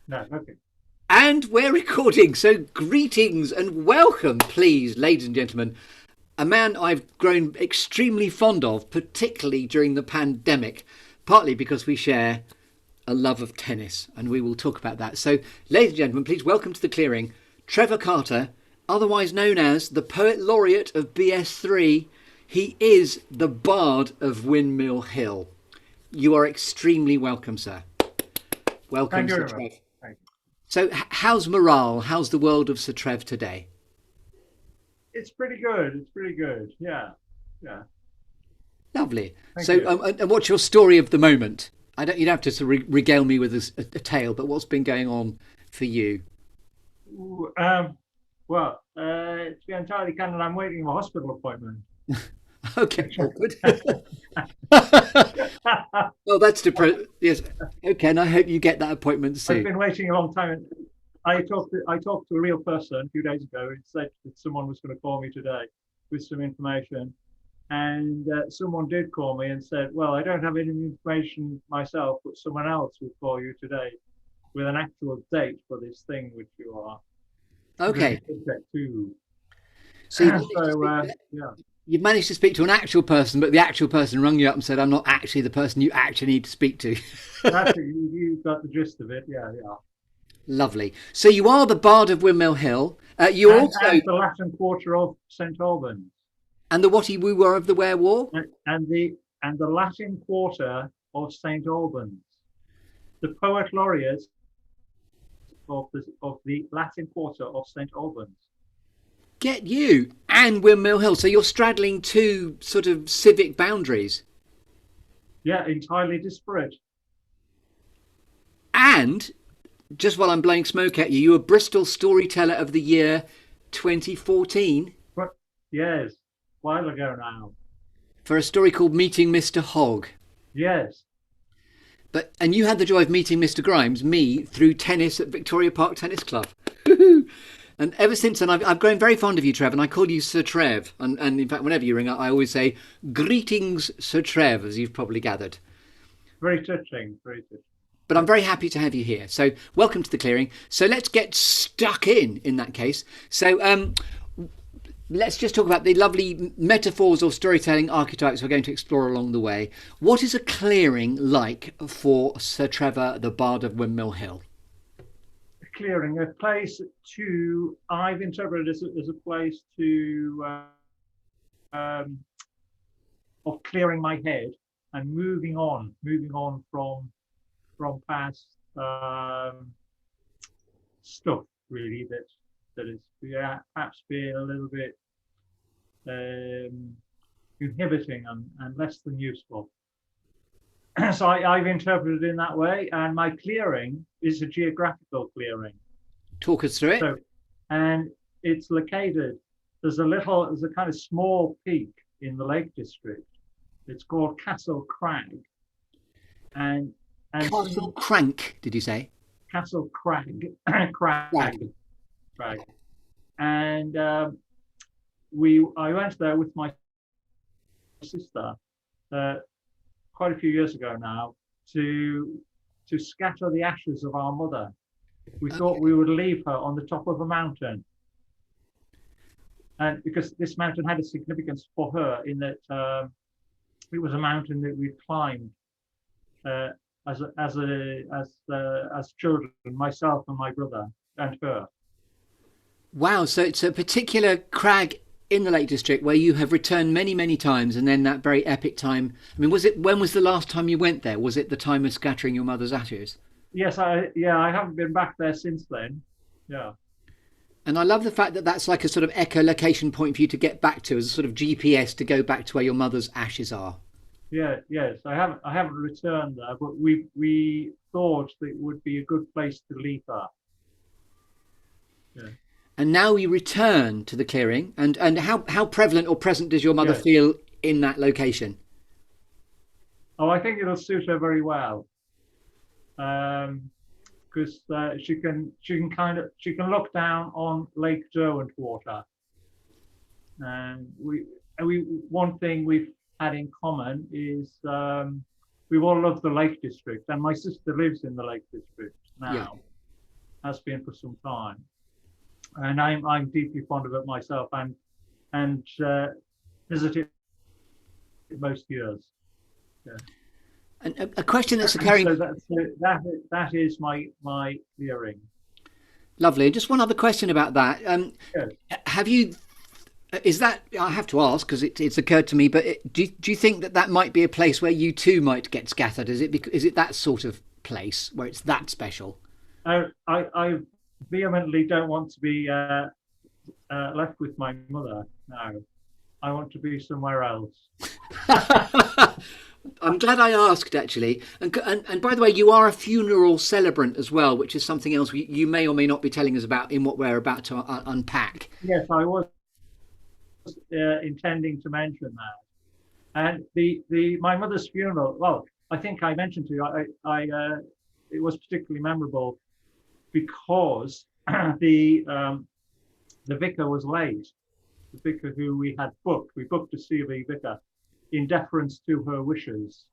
No, okay. And we're recording, so greetings and welcome, please, ladies and gentlemen. A man I've grown extremely fond of, particularly during the pandemic, partly because we share a love of tennis, and we will talk about that. So, ladies and gentlemen, please welcome to the clearing Trevor Carter, otherwise known as the Poet Laureate of BS3. He is the Bard of Windmill Hill. You are extremely welcome, sir. Welcome, Thank you Sir very much. Trev. Thank you. So, how's morale? How's the world of Sir Trev today? It's pretty good. It's pretty good. Yeah. Yeah. Lovely. Thank So, you. and what's your story of the moment? I don't. You don't have to sort of regale me with a tale, but what's been going on for you? Ooh, well, to be entirely candid, I'm waiting for a hospital appointment. Okay, awkward. Well, that's depressing. Yes. Okay, and I hope you get that appointment I've soon. been waiting a long time. I talked to a real person a few days ago who said that someone was going to call me today with some information. And someone did call me and said, well, I don't have any information myself, but someone else will call you today with an actual date for this thing which you are going to Okay, be subject to. so you've managed to So speak. yeah, You've managed to speak to an actual person, but the actual person rung you up and said, "I'm not actually the person you actually need to speak to." that's it. You got the gist of it. Yeah, yeah. Lovely. So you are the Bard of Windmill Hill. You're also And the Latin Quarter of St Albans, and the Watty Woo War of the Ware War. and the Latin Quarter of St Albans, the poet laureate of the Latin Quarter of St Albans. Get you and Windmill Hill. So you're straddling two sort of civic boundaries. Yeah, entirely disparate. And just while I'm blowing smoke at you, you were Bristol Storyteller of the Year 2014 But yes, a while ago now. for a story called Meeting Mr. Hogg. Yes, And you had the joy of meeting Mr. Grimes, me, through tennis at Victoria Park Tennis Club. And ever since then, I've grown very fond of you, Trev, and I call you Sir Trev. And in fact, whenever you ring up, I always say, "Greetings, Sir Trev," as you've probably gathered. very touching, very touching. But I'm very happy to have you here. So, welcome to the clearing. So, let's get stuck in that case. So, let's just talk about the lovely metaphors or storytelling archetypes we're going to explore along the way. What is a clearing like for Sir Trevor, the Bard of Windmill Hill? Clearing a place to, I've interpreted as a place um, of clearing my head and moving on from past stuff really that is, yeah, perhaps being a little bit um, inhibiting and less than useful. So I've interpreted it in that way, and my clearing is a geographical clearing. Talk us through it. So, and it's located. There's a kind of small peak in the Lake District. It's called Castle Crag, and Castle Crank, did you say? Castle Crag, Crag, Crag. Crag, and I went there with my sister uh, quite a few years ago now to scatter the ashes of our mother. We thought Okay. we would leave her on the top of a mountain, and because this mountain had a significance for her in that it was a mountain that we climbed uh, as children, myself and my brother and her. Wow, so it's a particular crag in the Lake District where you have returned many, many times, and then that very epic time. I mean, was it when was the last time you went there? Was it the time of scattering your mother's ashes? Yes, I haven't been back there since then. Yeah. And I love the fact that that's like a sort of echolocation point for you to get back to, as a sort of GPS to go back to where your mother's ashes are. Yeah, yes, I haven't returned there, but we thought that it would be a good place to leave her. Yeah, And now you return to the clearing, and how prevalent or present does your mother yes. feel in that location? Oh, I think it'll suit her very well. Because she can look down on Lake Derwentwater, and we one thing we've had in common is we've all loved the Lake District, and my sister lives in the Lake District Yeah. now. has been for some time, and I'm deeply fond of it myself, and visit it most years. Yeah. And a question that's So occurring. that is my clearing. Lovely. And just one other question about that. Yes. Have you? Is that? I have to ask because it's occurred to me. But do you think that might be a place where you too might get scattered? Is it that sort of place where it's that special? I vehemently don't want to be left with my mother. No, I want to be somewhere else. I'm glad I asked, actually. And by the way, you are a funeral celebrant as well, which is something else you may or may not be telling us about in what we're about to unpack. Yes, I was intending to mention that. And the my mother's funeral. Well, I think I mentioned to you. It was particularly memorable because the vicar was late. The vicar who we booked a C of E vicar in deference to her wishes,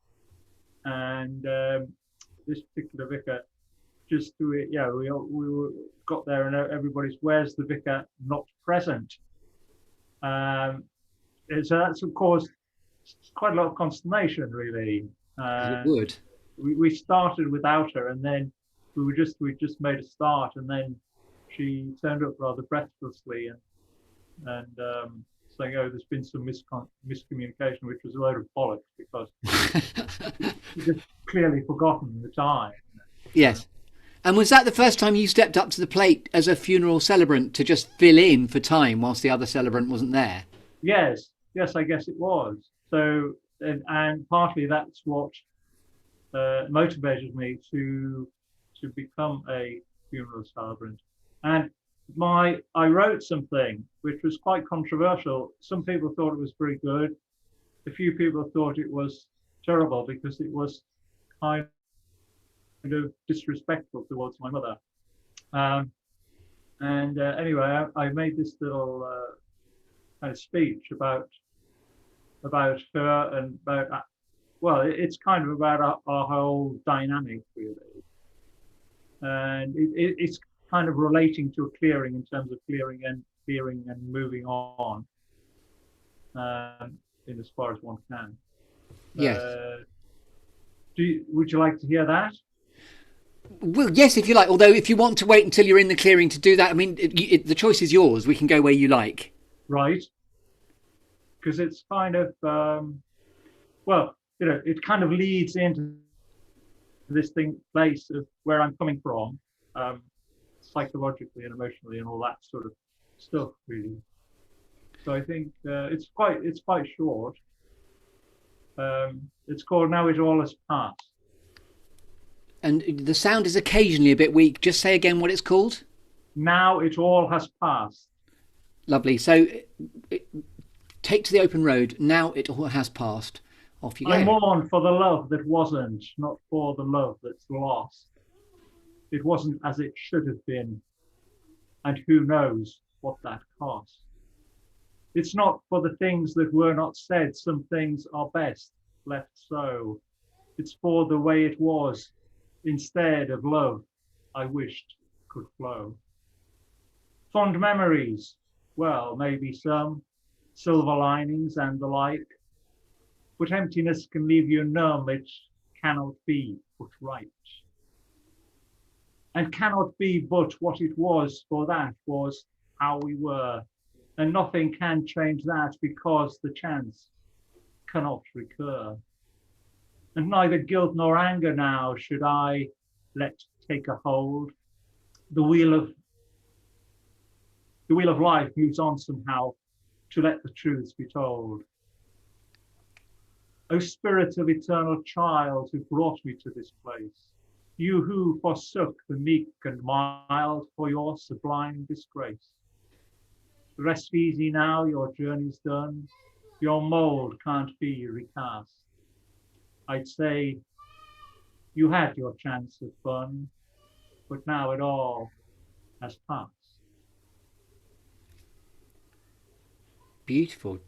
and this particular vicar just do it. Yeah, we got there and everybody's where's the vicar not present. So that's of course quite a lot of consternation, really. As it Uh, would. we started without her, and then we just made a start, and then she turned up rather breathlessly and saying, "Oh, there's been some miscommunication," which was a load of bollocks because she just clearly forgotten the time. Yes. And was that the first time you stepped up to the plate as a funeral celebrant to just fill in for time whilst the other celebrant wasn't there? Yes, I guess it was. So, and partly that's what motivated me to become a funeral celebrant. And I wrote something which was quite controversial. Some people thought it was very good. A few people thought it was terrible because it was kind of disrespectful towards my mother. Um, and anyway, I made this little kind of speech about her and about well, it's kind of about our whole dynamic really, and it's kind of relating to a clearing in terms of clearing and moving on, in as far as one can. Yes. Would you like to hear that? Well, yes, if you like. Although, if you want to wait until you're in the clearing to do that, I mean, the choice is yours. We can go where you like. Right, because it's kind of well, it kind of leads into this place of where I'm coming from, psychologically and emotionally and all that sort of stuff, really. So I think it's quite short. It's called "Now It All Has Passed." And the sound is occasionally a bit weak. Just say again what it's called. Now it all has passed. Lovely. So, take to the open road. Now it all has passed. Off you go. I mourn for the love that wasn't, not for the love that's lost. It wasn't as it should have been, and who knows what that cost. It's not for the things that were not said. Some things are best left so. It's for the way it was, instead of love I wished could flow. Fond memories, well, maybe some, silver linings and the like, but emptiness can leave you numb. It cannot be put right, and cannot be but what it was, for that was how we were, and nothing can change that because the chance cannot recur. And neither guilt nor anger now should I let take a hold. The wheel of life moves on somehow to let the truths be told. O spirit of eternal child who brought me to this place, you who forsook the meek and mild for your sublime disgrace, rest easy now, your journey's done, your mold can't be recast. I'd say you had your chance of fun, but now it all has passed. Beautiful.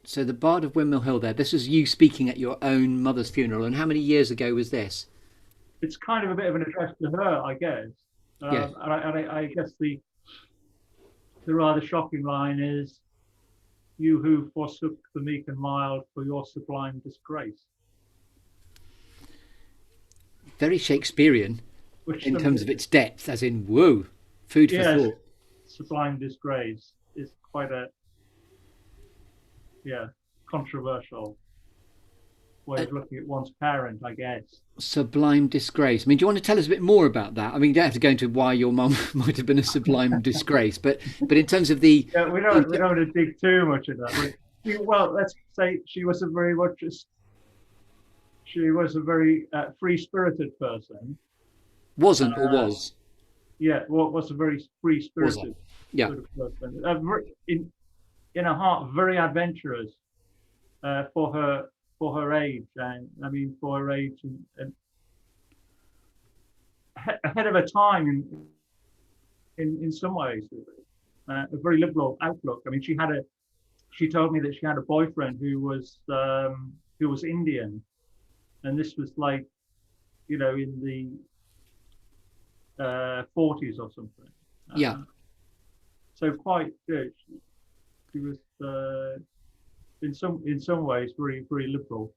So the Bard of Windmill Hill there, this is you speaking at your own mother's funeral. And how many years ago was this? It's kind of a bit of an address to her, I guess. Yes. I guess the rather shocking line is, "You who forsook the meek and mild for your sublime disgrace," Very Shakespearean which in terms somebody, of its depth, as in, whoa, food for yes, thought. sublime disgrace is quite a, yeah, controversial way Uh, of looking at one's parent, I guess. Sublime disgrace. I mean, do you want to tell us a bit more about that? I mean, you don't have to go into why your mum might have been a sublime disgrace, but in terms of the, Yeah, we don't want to dig too much into that. But well, let's say she was a very free-spirited person. wasn't or Uh, was yeah, was a very was that? free-spirited Yeah, sort of person. In a heart, very adventurous for her age, and I mean for her age, and ahead of her time in some ways. A very liberal outlook. I mean, she told me that she had a boyfriend who was Indian, and this was like, in the 40s or something. yeah. So quite good. She was in some ways very liberal.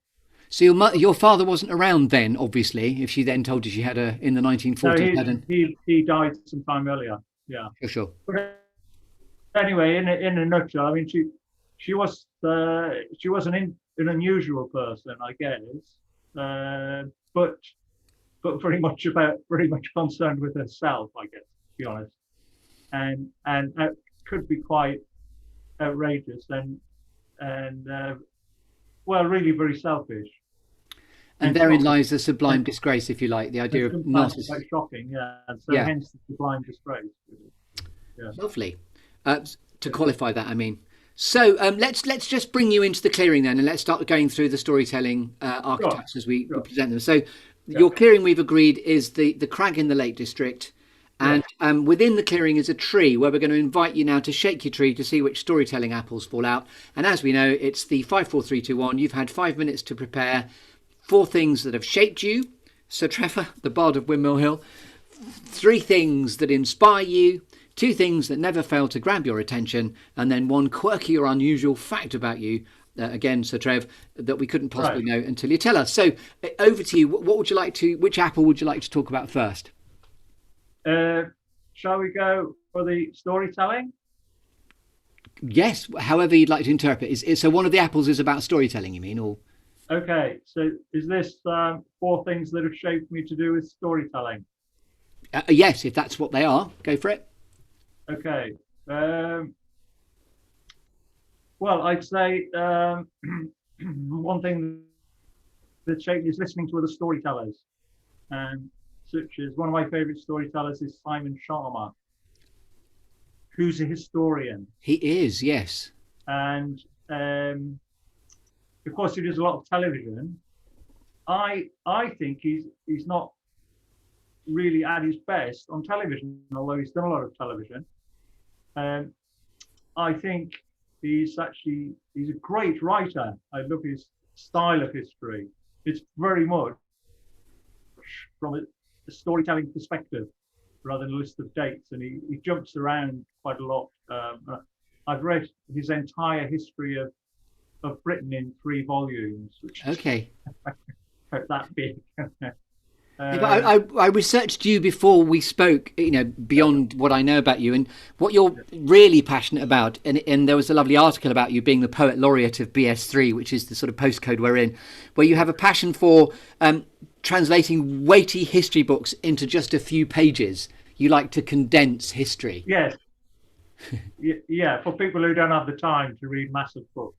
So your father wasn't around then, obviously. If she then told you she had a in the No, 1940s had an he died some time earlier. Yeah. for sure. But anyway, in a nutshell, I mean, she was an unusual person, I guess, but very much concerned with herself, I guess, to be honest, and could be quite outrageous and well, really very selfish, And and therein shocking, lies the sublime and, disgrace, if you like, the and idea of sometimes narcissism. quite shocking. Yeah, and so Yeah, hence the sublime disgrace. Really. Yeah. lovely. To qualify that, I mean. So let's just bring you into the clearing then, and let's start going through the storytelling Sure, archetypes as we sure. present them. So Yeah, your clearing, we've agreed, is the crag in the Lake District, yeah. and within the clearing is a tree where we're going to invite you now to shake your tree to see which storytelling apples fall out. And as we know, it's the 5 4 3 2 1. You've had 5 minutes to prepare 4 things that have shaped you, Sir Trevor, the Bard of Windmill Hill. 3 things that inspire you, 2 things that never fail to grab your attention, and then 1 quirky or unusual fact about you. Again, Sir Trev, that we couldn't possibly Right. know until you tell us. So, over to you. What would you like to? Which apple would you like to talk about first? Uh, shall we go for the storytelling? Yes, however you'd like to interpret. So one of the apples is about storytelling. You mean, or Okay, so is this 4 things that have shaped me to do with storytelling? yes, if that's what they are, go for it. Okay. Well, I'd say one thing that shaped me is listening to other storytellers, um, such as one of my favorite storytellers is Simon Sharma, who's a historian, He is, yes. and of course he does a lot of television. I think he's not really at his best on television, although he's done a lot of television. Um, I think he's a great writer. I love his style of history. It's very much from a storytelling perspective rather than a list of dates, and he jumps around quite a lot. I've read his entire history of Britain in 3 volumes, which is Okay. about that big. Yeah, but I researched you before we spoke, beyond what I know about you and what you're really passionate about. And there was a lovely article about you being the poet laureate of BS3, which is the sort of postcode we're in, where you have a passion for translating weighty history books into just a few pages. You like to condense history. Yes, yeah, for people who don't have the time to read massive books.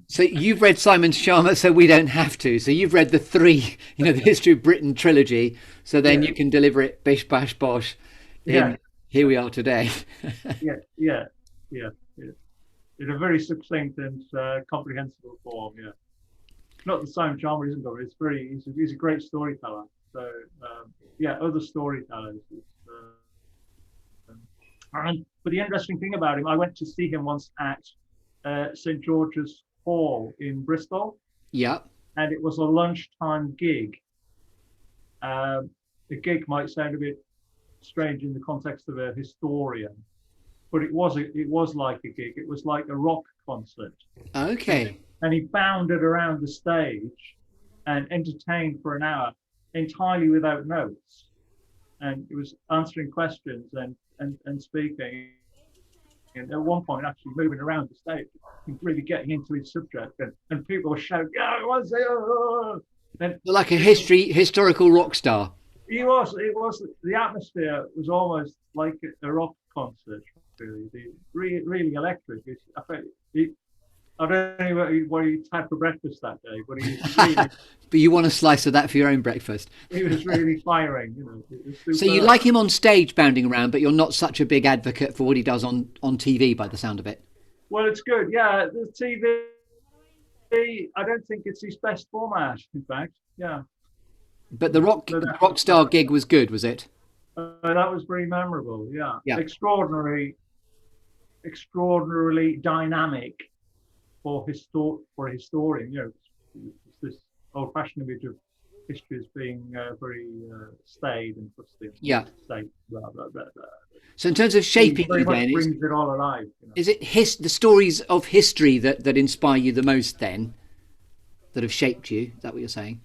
So you've read Simon Sharma, so we don't have to. So you've read the 3, the History of Britain trilogy. So then Yeah, you can deliver it bish bash bosh. yeah, In here we are today. yeah, yeah, yeah. In a very succinct and comprehensible form. Yeah, not the Simon Chalmers isn't good. It's he's a great storyteller. So yeah, other storytellers. But the interesting thing about him, I went to see him once at St George's Hall in Bristol, Yeah. and it was a lunchtime gig. The gig might sound a bit strange in the context of a historian, but it was like a gig. It was like a rock concert. Okay. And he bounded around the stage and entertained for an hour entirely without notes. And it was answering questions and speaking. And at one point, actually moving around the stage, really getting into his subject. And people were shouting, "Yeah, it was it." And Like a historical rock star. it was, the atmosphere was almost like a rock concert, really, really electric. I don't know what he had for breakfast that day, but he was really, But you want a slice of that for your own breakfast. he was really firing, So you like him on stage bounding around, but you're not such a big advocate for what he does on TV by the sound of it. Well, it's good. Yeah, the TV, I don't think it's his best format, in fact. Yeah. But the rock star gig was good, was it? That was very memorable. Yeah. Yeah. Extraordinarily dynamic for a historian. It's this old-fashioned image of history as being very staid and trusting. Yeah. State, blah, blah, blah, blah. So in terms of shaping very you, much then, brings it all alive. is it the stories of history that inspire you the most, then, that have shaped you? Is that what you're saying?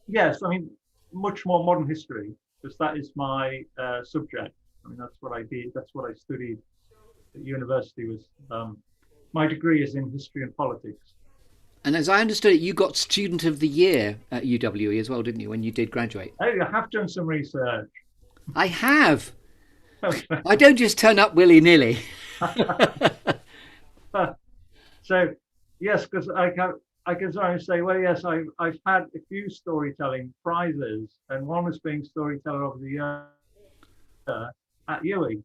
Yes, I mean, much more modern history, because that is my subject. I mean, that's what I did. That's what I studied at university. My degree is in history and politics. And as I understood it, you got Student of the Year at UWE as well, didn't you, when you did graduate? Hey, I have done some research. I have. I don't just turn up willy-nilly. So, yes, because I can sort of say, well, yes, I've had a few storytelling prizes, and one was being Storyteller of the Year at UWE,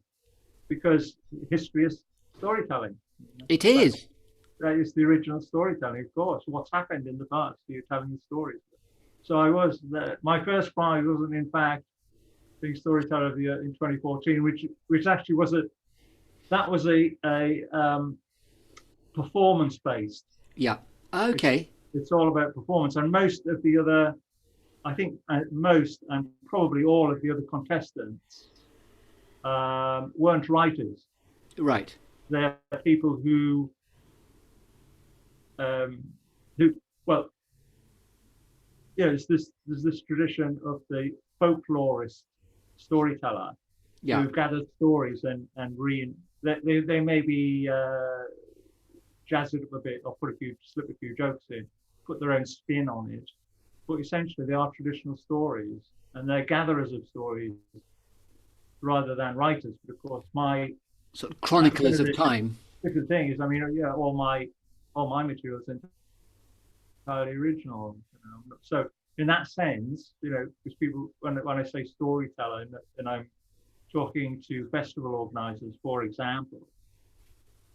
because history is storytelling. It is. That is the original storytelling, of course. What's happened in the past, you're telling the stories. So my first prize wasn't, in fact, being Storyteller of the Year in 2014, which actually was a performance-based. Yeah. Okay. It's all about performance, and most of the other, I think, most and probably all of the other contestants weren't writers. Right. They're people who, well, there's this tradition of the folklorist storyteller, Yeah. who gathered stories and they may be jazz it up a bit or slip a few jokes in, put their own spin on it, but essentially they are traditional stories and they're gatherers of stories rather than writers. But of course, my sort of chroniclers of time. The thing is, I mean, all my materials are entirely original. So in that sense, because people, when I say storyteller, and I'm talking to festival organisers, for example,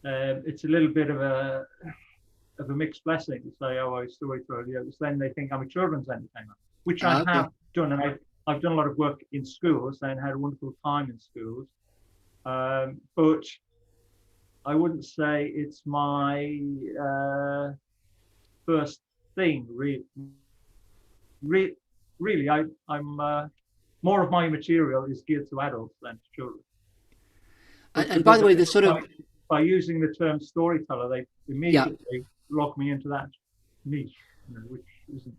it's a little bit of a mixed blessing to say, "Oh, I'm a storyteller." Because then they think I'm a children's entertainer, which I have done, and I've done a lot of work in schools and had a wonderful time in schools. But I wouldn't say it's my first thing. Really, I'm more of my material is geared to adults than to children. And by the way, the sort of by using the term storyteller, they immediately lock me into that niche, which isn't.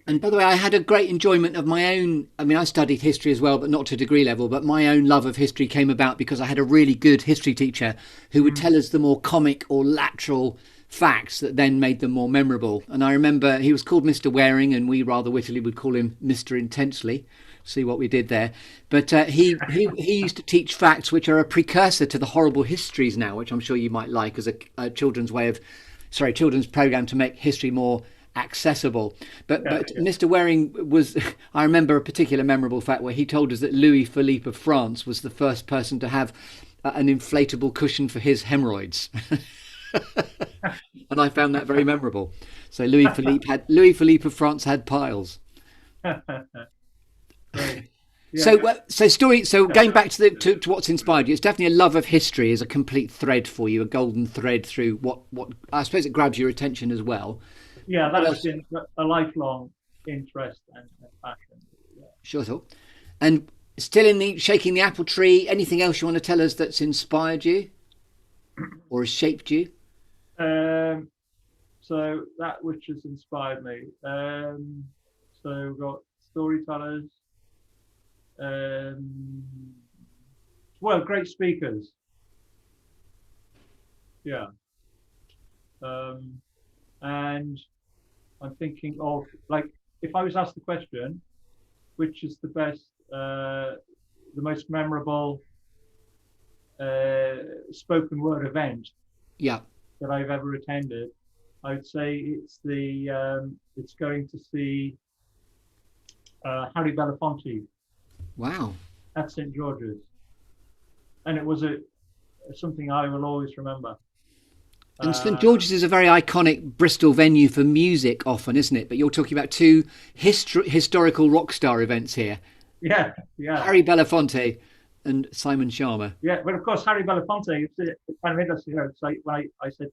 And by the way, I had a great enjoyment of my own. I mean, I studied history as well, but not to degree level. But my own love of history came about because I had a really good history teacher who would tell us the more comic or lateral facts that then made them more memorable. And I remember he was called Mr. Waring, and we rather wittily would call him Mr. Intensely. See what we did there. But he used to teach facts which are a precursor to the horrible histories now, which I'm sure you might like as a children's program to make history more accessible. But Mr. Waring was, I remember a particular memorable fact where he told us that Louis Philippe of France was the first person to have an inflatable cushion for his hemorrhoids. And I found that very memorable. So Louis Philippe of France had piles. Yeah. So going back to what's inspired you, it's definitely a love of history is a complete thread for you, a golden thread through what I suppose it grabs your attention as well. Yeah, that's been a lifelong interest and passion. Yeah. Sure. And Still in the shaking the apple tree. Anything else you want to tell us that's inspired you or has shaped you? Um, so that which has inspired me. So we've got storytellers. Um, well, great speakers. Yeah. Um, and I'm thinking of, like, if I was asked the question, which is the best, the most memorable spoken word event Yeah. that I've ever attended, I would say it's going to see Harry Belafonte Wow. at St George's, and it was something I will always remember. And St Uh, George's is a very iconic Bristol venue for music, often, isn't it? But you're talking about two historical rock star events here: yeah, yeah, Harry Belafonte and Simon Sharma. yeah. But of course, Harry Belafonte. It's kind of interesting. So when I said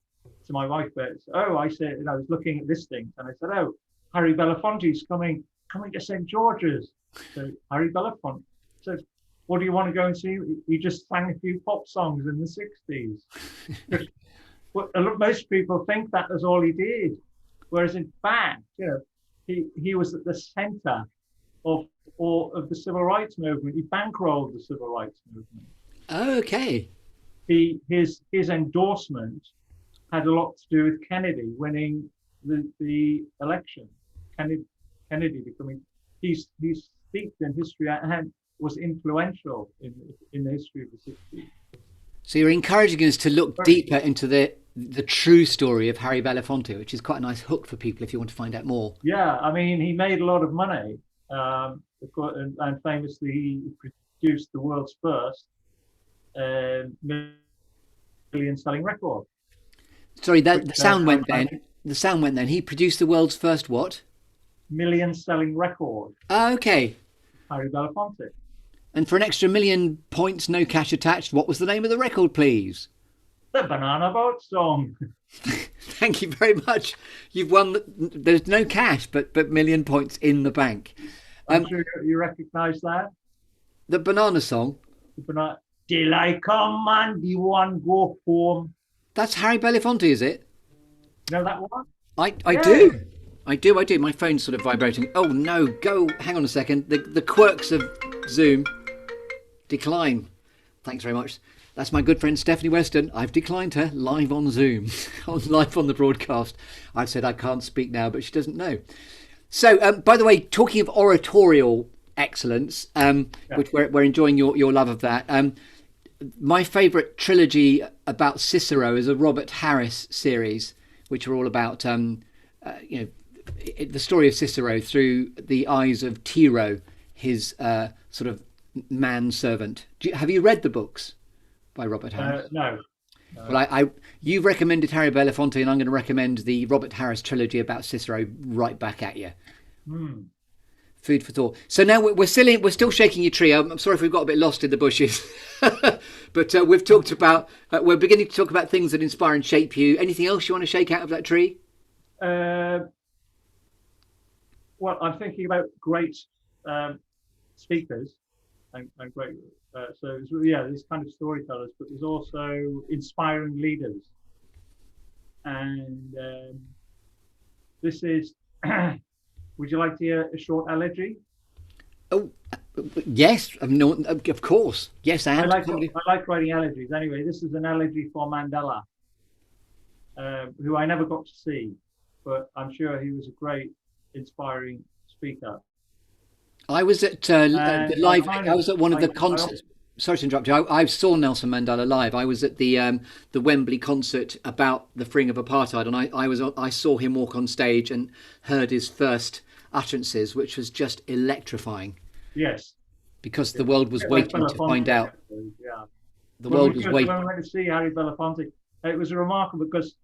to my wife, "Oh," I said, I was looking at listings, and I said, "Oh, Harry Belafonte's coming to St George's." So Harry Belafonte said, "What do you want to go and see?" He just sang a few pop songs in the '60s. Well, most people think that was all he did, whereas in fact, he was at the centre of the civil rights movement. He bankrolled the civil rights movement. Okay. His endorsement had a lot to do with Kennedy winning the election. Kennedy becoming he's steeped in history and was influential in the history of the '60s. So you're encouraging us to look deeper into the true story of Harry Belafonte, which is quite a nice hook for people if you want to find out more. Yeah, I mean, he made a lot of money, and famously he produced the world's first million-selling record. Sorry, that Which, the sound went then. The sound went then. He produced the world's first what? Million-selling record, Oh, okay. Harry Belafonte. And for an extra million points, no cash attached, what was the name of the record, please? The Banana Boat Song. Thank you very much. You've won. There's no cash, but million points in the bank. I'm sure you recognise that. The banana song. The banana. Till I come and the one go home. That's Harry Belafonte, is it? You know that one? I Yeah. do. I do. My phone's sort of vibrating. Oh no, go. Hang on a second. The quirks of Zoom. Decline. Thanks very much. That's my good friend Stephanie Weston. I've declined her live on Zoom, live on the broadcast. I've said I can't speak now, but she doesn't know. So, by the way, talking of oratorial excellence, which we're enjoying your love of that. My favourite trilogy about Cicero is a Robert Harris series, which are all about the story of Cicero through the eyes of Tiro, his sort of manservant. Have you read the books by Robert Harris? No. Well, you recommended Harry Belafonte, and I'm going to recommend the Robert Harris trilogy about Cicero right back at you. Food for thought. So now we're still shaking your tree. I'm sorry if we've got a bit lost in the bushes, but we've talked about we're beginning to talk about things that inspire and shape you. Anything else you want to shake out of that tree? Well, I'm thinking about great speakers and great. So there's kind of storytellers, but there's also inspiring leaders. And this is. Would you like to hear a short elegy? Oh, yes. Of course. Yes, I like writing elegies. Anyway, this is an elegy for Mandela, who I never got to see, but I'm sure he was a great, inspiring speaker. I was at the live. I was at one of the concerts. Sorry to interrupt you. I saw Nelson Mandela live. I was at the Wembley concert about the freeing of apartheid, and I saw him walk on stage and heard his first utterances, which was just electrifying. Yes, because the world was waiting to find out. Yeah, the world was waiting. When we went to see Harry Belafonte, it was remarkable because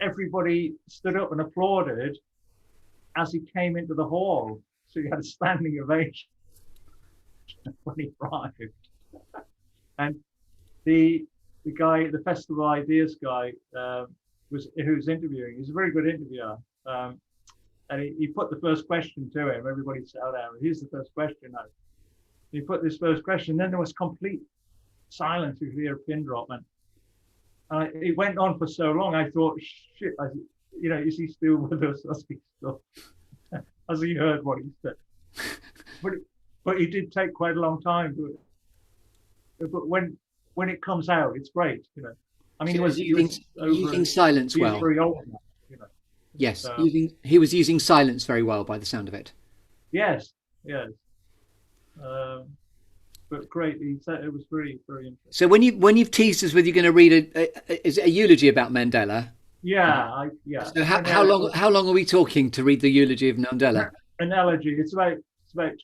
everybody stood up and applauded as he came into the hall. So he had a standing ovation when he arrived. And the guy, the Festival Ideas guy, who's interviewing. He's a very good interviewer. And he put the first question to him. Everybody sat down. Here's the first question now. He put this first question, then there was complete silence. You could hear a pin drop, and it went on for so long. I thought, shit, is he still with us? Has he heard what he said? But it did take quite a long time. But when it comes out, it's great. I mean, so he was using silence well. Very old now, Yes, he was using silence very well by the sound of it. Yes. But great. He said it was very, very interesting. So when you've teased us with you're going to read is it a eulogy about Mandela? Yeah, So how long are we talking to read the eulogy of Mandela? An elegy. It's about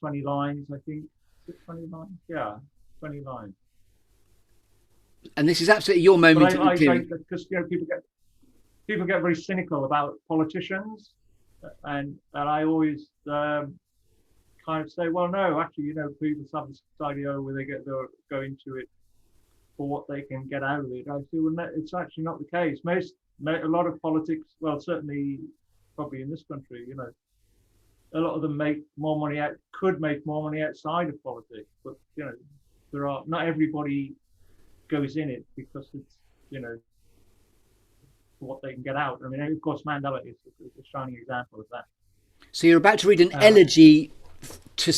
20 lines, I think. Is it 20 lines? Yeah, 20 lines. And this is absolutely your moment. Because people get very cynical about politicians, and I always kind of say, well, no, actually, people have this idea where they go into it for what they can get out of it. I say, well, no, it's actually not the case. A lot of politics, well, certainly probably in this country, a lot of them could make more money outside of politics, but not everybody goes in it because it's what they can get out. I mean, of course, Mandela is a shining example of that. So you're about to read an elegy to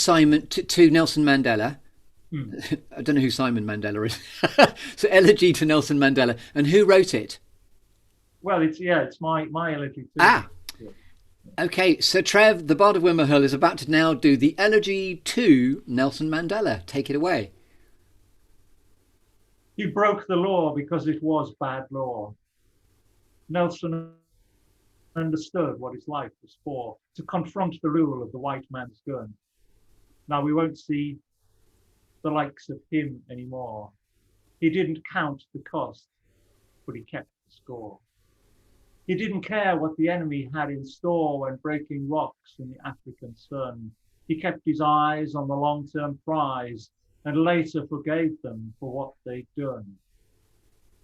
Nelson Mandela. I don't know who Simon Mandela is. So elegy to Nelson Mandela, and who wrote it? Well, it's my elegy too. Okay, Sir Trev, the Bard of Windmill Hill, is about to now do the elegy to Nelson Mandela. Take it away. He broke the law because it was bad law. Nelson understood what his life was for, to confront the rule of the white man's gun. Now we won't see the likes of him anymore. He didn't count the cost, but he kept the score. He didn't care what the enemy had in store when breaking rocks in the African sun. He kept his eyes on the long-term prize and later forgave them for what they'd done.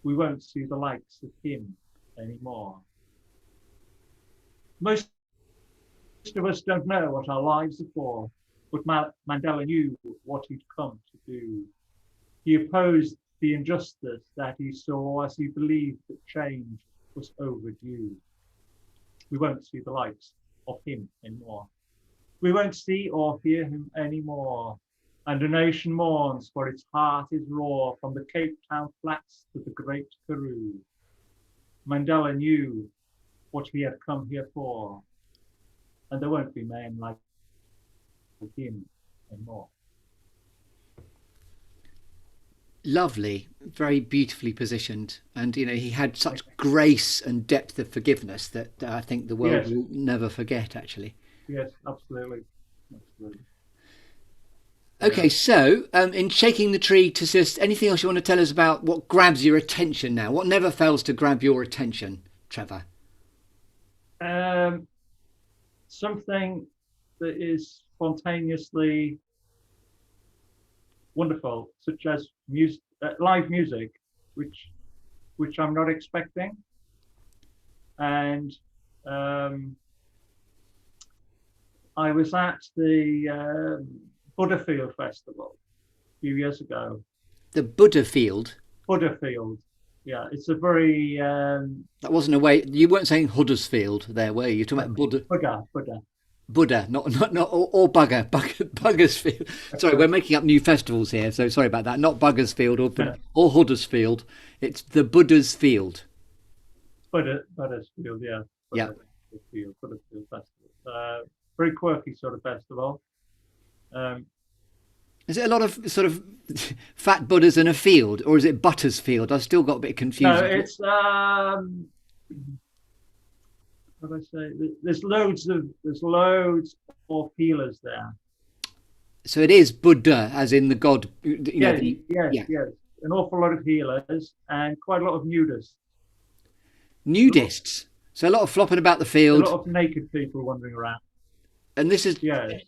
We won't see the likes of him anymore. Most of us don't know what our lives are for, but Mandela knew what he'd come to do. He opposed the injustice that he saw as he believed that change was overdue. We won't see the likes of him anymore. We won't see or hear him anymore. And a nation mourns, for its heart is raw, from the Cape Town flats to the Great Karoo. Mandela knew what he had come here for, and there won't be men like him anymore. Lovely, very beautifully positioned, and he had such grace and depth of forgiveness that I think the world will never forget. Actually, yes, absolutely. Okay, so in Shaking the Tree to Assist, anything else you want to tell us about what grabs your attention now? What never fails to grab your attention, Trevor? Something that is spontaneously wonderful, such as live music, which I'm not expecting, and I was at the Buddhafield Festival a few years ago. The Buddhafield? Buddhafield, yeah. It's a very... that wasn't a way... You weren't saying Huddersfield there, were you? You're talking about Buddha. Buddha, not or Buggersfield. Sorry, we're making up new festivals here, so sorry about that. Not Buggersfield or Huddersfield. It's the Buddha's Field. Buddhafield, yeah. Buddhafield Festival. Very quirky sort of festival. Is it a lot of sort of fat Buddhas in a field, or is it Buttersfield? I've still got a bit confused. No, it's what do I say? There's loads of healers there. So it is Buddha, as in the god. Yes. An awful lot of healers and quite a lot of nudists. Nudists. So a lot of flopping about the field. A lot of naked people wandering around. And this is. Yeah.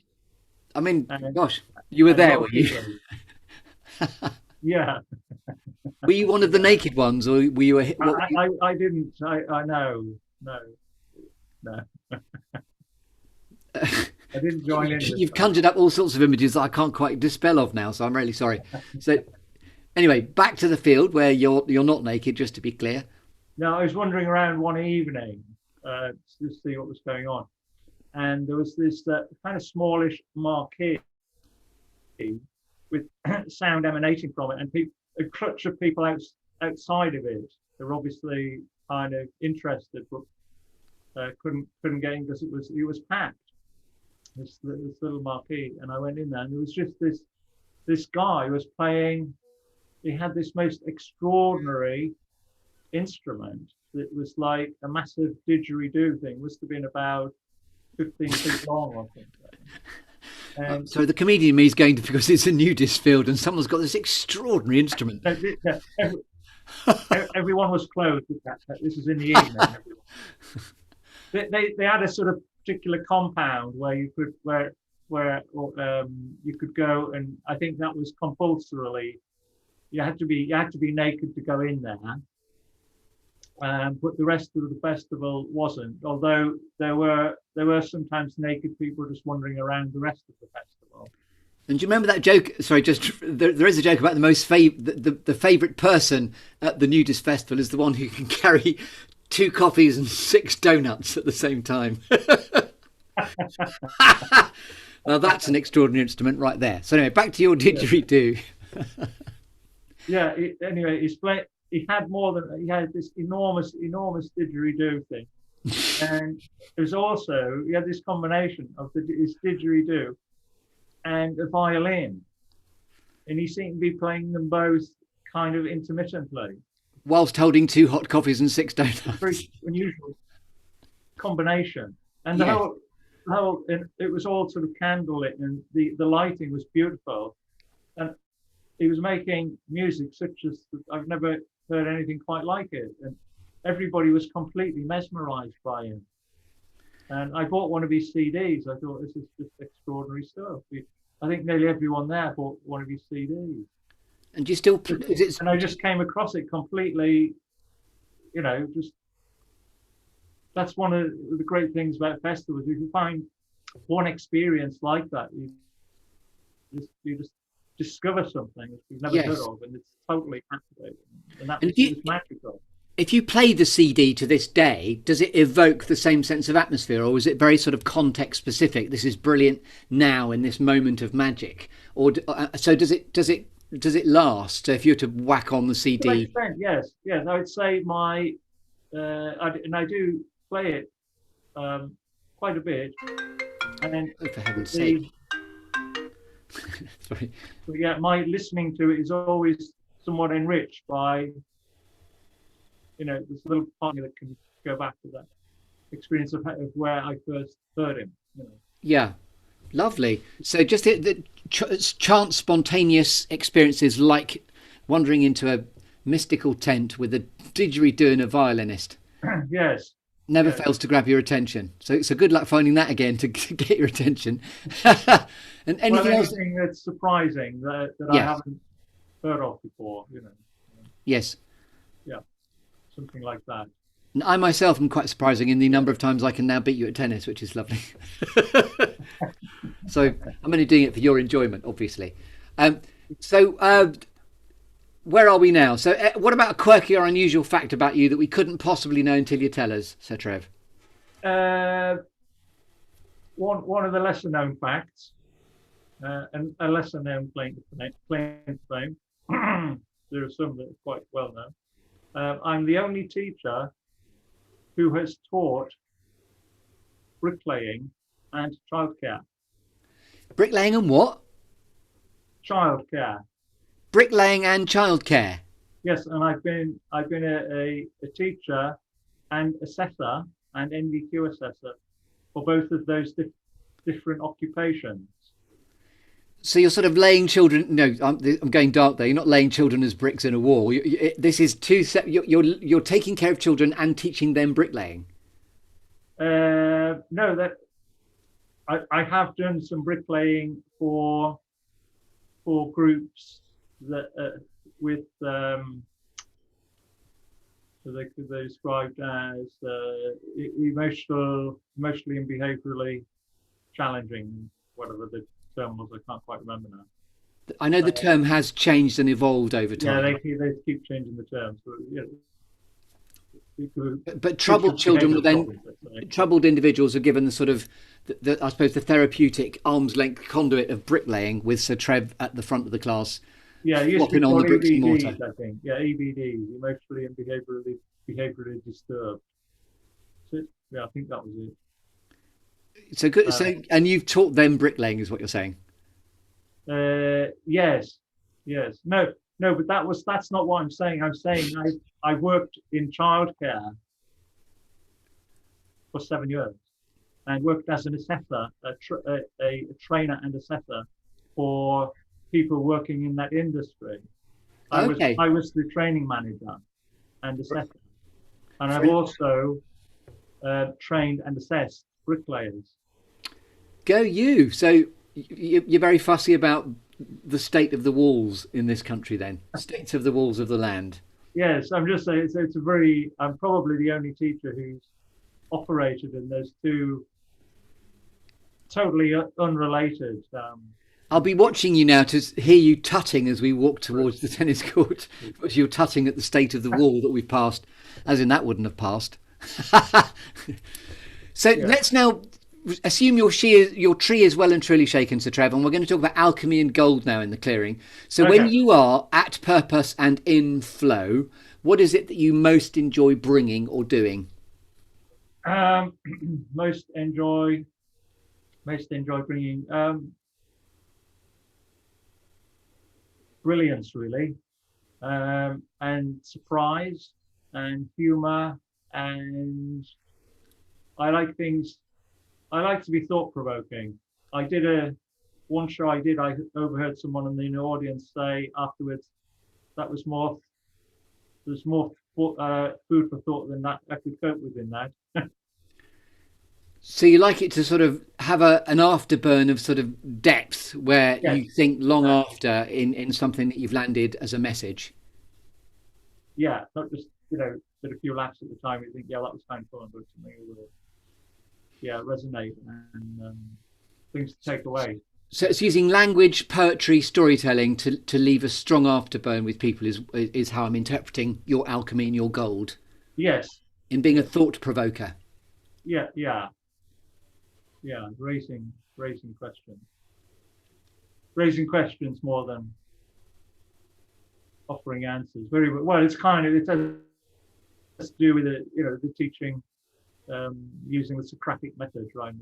I mean, gosh, you were there, were you? Yeah. Were you one of the naked ones, or were you? I didn't. I know. No. I didn't join in with You've that. conjured up all sorts of images that I can't quite dispel of now, so I'm really sorry. So anyway, back to the field where you're not naked, just to be clear. Now, I was wandering around one evening to see what was going on, and there was this kind of smallish marquee with sound emanating from it, and a clutch of people outside of it. They were obviously kind of interested, but couldn't get in because it was packed. This little marquee, and I went in there, and there was just this guy who was playing. He had this most extraordinary instrument that was like a massive didgeridoo thing. Must have been about 15 feet long or something. And So the comedian in me is going to, because it's a nudist field and someone's got this extraordinary instrument. everyone was clothed with that. This is in the evening. They had a sort of particular compound where you could you could go, and I think that was compulsorily. You had to be naked to go in there. But the rest of the festival wasn't. Although there were sometimes naked people just wandering around the rest of the festival. And do you remember that joke? Sorry, just there is a joke about the favourite person at the nudist festival is the one who can carry 2 coffees and 6 donuts at the same time. Now that's an extraordinary instrument right there. So anyway, back to your didgeridoo. Yeah. Anyway, he had this enormous didgeridoo thing, and there's also he had this combination of his didgeridoo and a violin, and he seemed to be playing them both kind of intermittently. Whilst holding 2 hot coffees and 6 donuts. Very unusual combination, and the whole it was all sort of candlelit, and the lighting was beautiful, and he was making music such as I've never heard anything quite like it, and everybody was completely mesmerized by him. And I bought one of his CDs. I thought, this is just extraordinary stuff. I think nearly everyone there bought one of his CDs. And you still, and I just came across it completely, just that's one of the great things about festivals. If you find one experience like that, you just discover something that you've never heard of, and it's totally captivating. And that was magical. If you play the CD to this day, does it evoke the same sense of atmosphere, or is it very sort of context specific? This is brilliant now in this moment of magic, or so does it last? So if you were to whack on the CD, to an extent, yes. I would say I do play it quite a bit, and then for heaven's sake. Sorry. But yeah, my listening to it is always somewhat enriched by, this little part that can go back to that experience of where I first heard him. Yeah, lovely. So just the chance, spontaneous experiences like wandering into a mystical tent with a didgeridoo and a violinist. Yes. Never fails to grab your attention. So good luck finding that again to get your attention. And anything else that's surprising that I haven't heard of before, Yes. Yeah, something like that. And I myself am quite surprising in the number of times I can now beat you at tennis, which is lovely. So I'm only doing it for your enjoyment, obviously. Where are we now? So what about a quirky or unusual fact about you that we couldn't possibly know until you tell us, Sir Trev? One of the lesser known facts, and a lesser known claim to fame. There are some that are quite well known. I'm the only teacher who has taught bricklaying and childcare. Bricklaying and what? Childcare. Bricklaying and childcare. Yes, and I've been a teacher and assessor and NVQ assessor for both of those different occupations. So you're sort of laying children. No, I'm going dark there. You're not laying children as bricks in a wall. This is two. You're taking care of children and teaching them bricklaying. No, that I have done some bricklaying for groups that with they described as emotionally and behaviourally challenging, whatever the term was. I can't quite remember now. I know the term has changed and evolved over Yeah, time. they keep changing the terms. But, But troubled children were then troubled individuals are given the sort of I suppose the therapeutic arm's length conduit of bricklaying with Sir Trev at the front of the class. Yeah, it used to be on the called bricks and EBDs, mortar. I think. Yeah, EBDs, emotionally and behaviorally disturbed. So, yeah, I think that was it. So good. And you've taught them bricklaying, is what you're saying? Yes. No, but that's not what I'm saying. I'm saying I worked in childcare for 7 years and worked as an assessor, a trainer and assessor for people working in that industry. I was the training manager and assessor, and I've also trained and assessed bricklayers. Go you! So you're very fussy about the state of the walls in this country, then states of the walls of the land. Yes, I'm just saying I'm probably the only teacher who's operated in those two totally unrelated. I'll be watching you now to hear you tutting as we walk towards the tennis court. You're tutting at the state of the wall that we've passed, as in that wouldn't have passed. So let's now assume your tree is well and truly shaken, Sir Trev, and we're going to talk about alchemy and gold now in the clearing. So when you are at purpose and in flow, what is it that you most enjoy bringing or doing? Most enjoy bringing brilliance, really, and surprise and humor, and I like to be thought-provoking. One show I overheard someone in the audience say afterwards that there's more food for thought than that I could cope with in that. So you like it to sort of have an afterburn of sort of depth where you think long after in something that you've landed as a message. Yeah, not just, get a few laughs at the time. You think, yeah, that was kind of fun, but something will, resonate and things to take away. So it's using language, poetry, storytelling to leave a strong afterburn with people is how I'm interpreting your alchemy and your gold. Yes. In being a thought provoker. Yeah. Raising questions. Raising questions more than offering answers. Very well. It has to do with the teaching, using the Socratic method, right?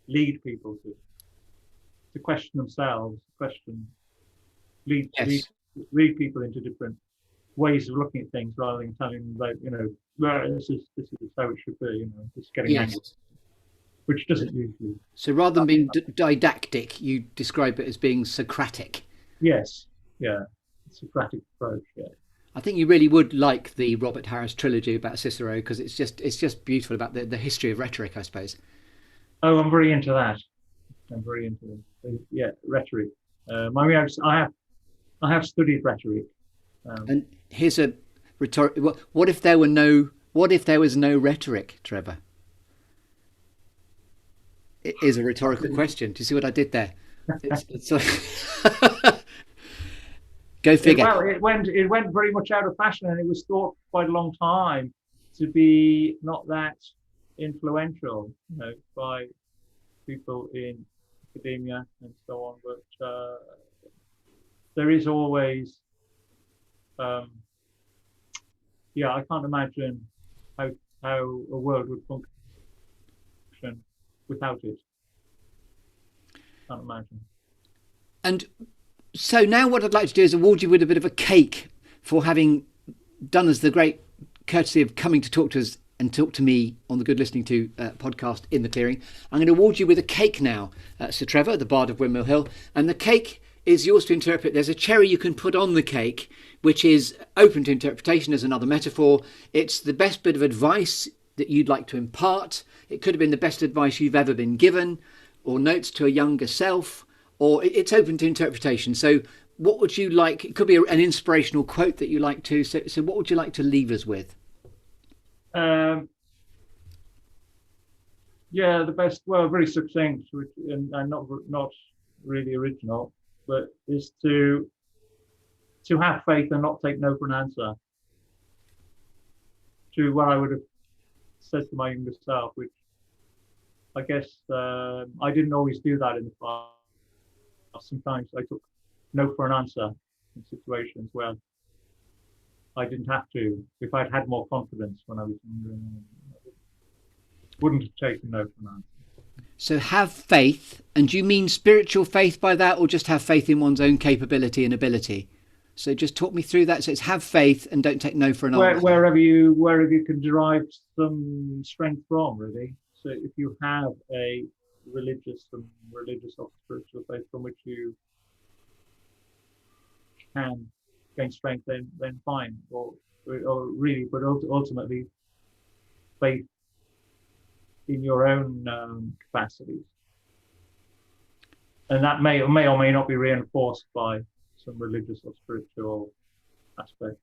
Lead people to question themselves, lead people into different ways of looking at things rather than telling them about, this is how it should be, just getting angry, which doesn't usually. So rather than being didactic, you describe it as being Socratic. Yes, yeah, Socratic approach. Yeah, I think you really would like the Robert Harris trilogy about Cicero because it's just beautiful about the history of rhetoric, I suppose. Oh, I'm very into that. I'm very into rhetoric. I have studied rhetoric. And here's a rhetoric. What if there was no rhetoric, Trevor? It is a rhetorical question. Do you see what I did there? Go figure. Well, it went very much out of fashion, and it was thought quite a long time to be not that influential, by people in academia and so on. But there is always, I can't imagine how a world would function without it. Can't imagine. And so now what I'd like to do is award you with a bit of a cake for having done us the great courtesy of coming to talk to us and talk to me on the Good Listening To podcast in the clearing. I'm going to award you with a cake now, Sir Trevor, the Bard of Windmill Hill. And the cake is yours to interpret. There's a cherry you can put on the cake, which is open to interpretation as another metaphor. It's the best bit of advice that you'd like to impart. It could have been the best advice you've ever been given, or notes to a younger self, or it's open to interpretation. So what would you like? It could be an inspirational quote that you like to. So what would you like to leave us with? Yeah, the best, well, very succinct, which, and not really original, but is to have faith and not take no for an answer. To what I would have said to my younger self, which I guess I didn't always do that in the past. Sometimes I took no for an answer in situations where I didn't have to. If I'd had more confidence when I was younger, I wouldn't have taken no for an answer. So have faith, and do you mean spiritual faith by that, or just have faith in one's own capability and ability? So just talk me through that. So it's have faith and don't take no for an answer. Wherever you can derive some strength from, really. So if you have a religious or spiritual faith from which you can gain strength, then fine. Or really, but ultimately, faith in your own capacities, and that may or may not be reinforced by some religious or spiritual aspect.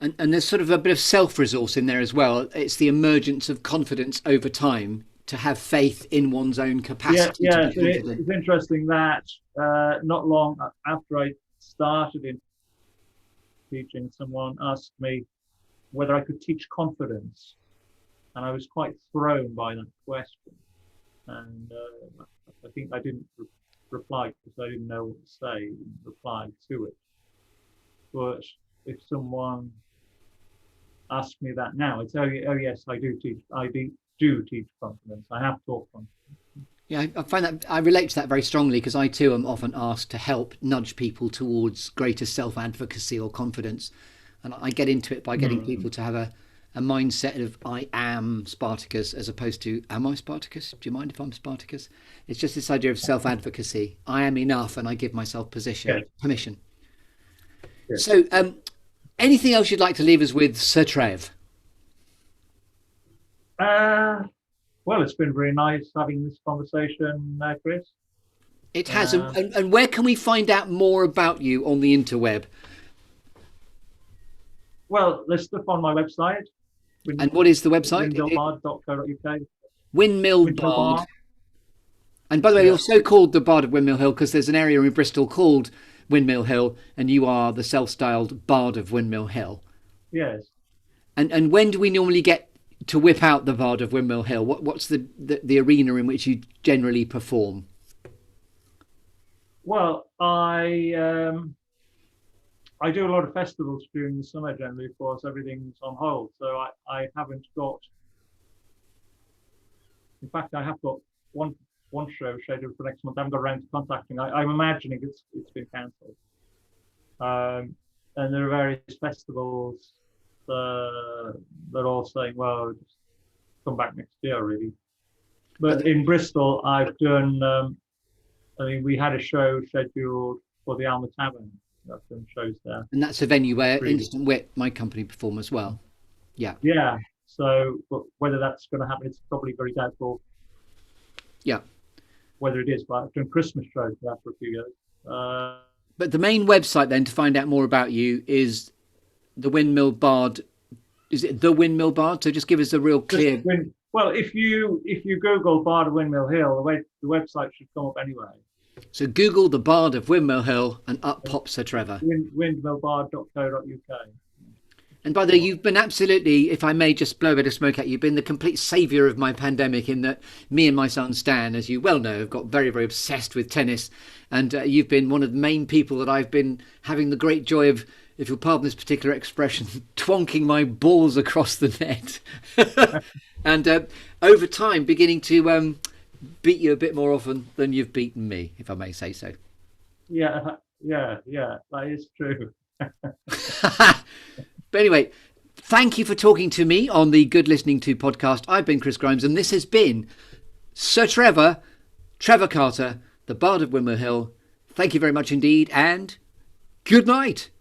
And there's sort of a bit of self-resource in there as well. It's the emergence of confidence over time, to have faith in one's own capacity. Yeah, it's interesting that not long after I started in teaching, someone asked me whether I could teach confidence. And I was quite thrown by that question. And I think I didn't reply because I didn't know what to say, reply to it. But if someone asked me that now, it's, oh yes, I do teach confidence. I have taught confidence. Yeah, I find that I relate to that very strongly, because I too am often asked to help nudge people towards greater self-advocacy or confidence. And I get into it by getting people to have a mindset of I am Spartacus as opposed to am I Spartacus? Do you mind if I'm Spartacus? It's just this idea of self-advocacy. I am enough and I give myself permission. Yes. So anything else you'd like to leave us with, Sir Trev? Well, it's been very nice having this conversation, Chris. It has. And where can we find out more about you on the interweb? Well, there's stuff on my website. And what is the website? Windmillbard.co.uk. Windmill Bard. And by the way, you're so called the Bard of Windmill Hill because there's an area in Bristol called Windmill Hill, and you are the self-styled Bard of Windmill Hill. Yes. And when do we normally get to whip out the Bard of Windmill Hill? What's the arena in which you generally perform? Well, I do a lot of festivals during the summer generally. Of course, everything's on hold, so I haven't got. In fact, I have got one show scheduled for next month. I haven't got around to contacting. I'm imagining it's been cancelled. And there are various festivals that are all saying, well, just come back next year, really. But in Bristol, I've done. We had a show scheduled for the Alma Tavern. I've done shows there. And that's a venue where Instant Wit, my company, perform as well. Yeah. Yeah. So, but whether that's going to happen, it's probably very doubtful. Yeah. Whether it is, but I've done Christmas shows there for a few years. But the main website then to find out more about you is the Windmill Bard. Is it the Windmill Bard? So just give us a real clear. Well, if you Google Bard of Windmill Hill, the website should come up anyway. So Google the Bard of Windmill Hill and up pops Sir Trevor. Windmillbard.co.uk. And by the way, you've been absolutely, if I may just blow a bit of smoke at you, you've been the complete saviour of my pandemic, in that me and my son Stan, as you well know, have got very, very obsessed with tennis. And you've been one of the main people that I've been having the great joy of, if you'll pardon this particular expression, twonking my balls across the net. And over time, beginning to beat you a bit more often than you've beaten me, if I may say so. Yeah, that is true. But anyway, thank you for talking to me on the Good Listening To podcast. I've been Chris Grimes, and this has been Sir Trevor Carter, the Bard of Windmill Hill. Thank you very much indeed, and good night.